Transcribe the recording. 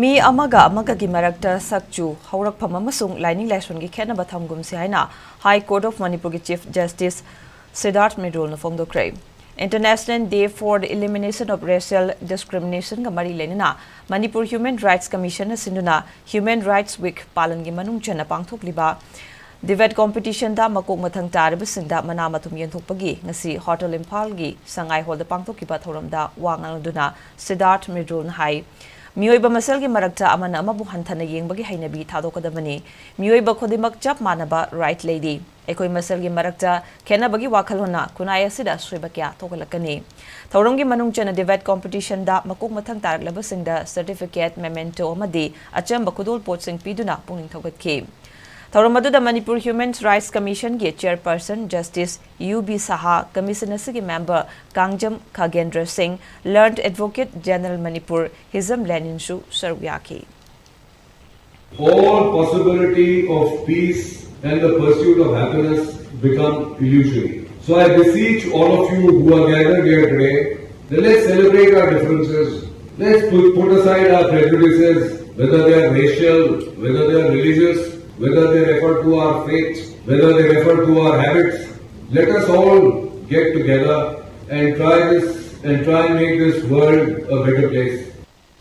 Mi amaga amagagi marakta sakchu haurakpham amasung lining laishongi khetnaba thamgumsi haina High Court of Manipur Chief Justice Siddarth Mridul na phongdokre. International Day for the Elimination of Racial Discrimination ga mari lenina Manipur Human Rights Commission na sinduna Human Rights Week palan gi manung chana pangthokliba debate competition da makok mathang taribasingda mana matum yenthokpagi ngasi Hotel Imphal gi sangai hol da pangthokiba thoramda wangaluduna Siddarth Mridul hai Mioiba masel ki marakta amana amabu hanthana yengbagi hainabi thadokadabani Mioiba khodimak chap manaba right lady ekoi masel ki marakta khetnabagi wakhalona khunai asida asoiba kya thokhallakkani thauram gi manung chana debate competition da makok mathang taraklabasingda certificate memento amadi achamba khudol potsing piduna pungning thogatki Thauramadu Manipur Human Rights Commission ki Chairperson Justice U.B. Saha, Commissioner Sigi Member Kangjam Khagendra Singh, Learned Advocate General Manipur Hizam Leninshu Sarwyaki. All possibility of peace and the pursuit of happiness become illusory. So I beseech all of you who are gathered here today, that let's celebrate our differences. Let's put aside our prejudices, whether they are racial, whether they are religious, whether they refer to our faith, whether they refer to our habits. Let us all get together and try and make this world a better place.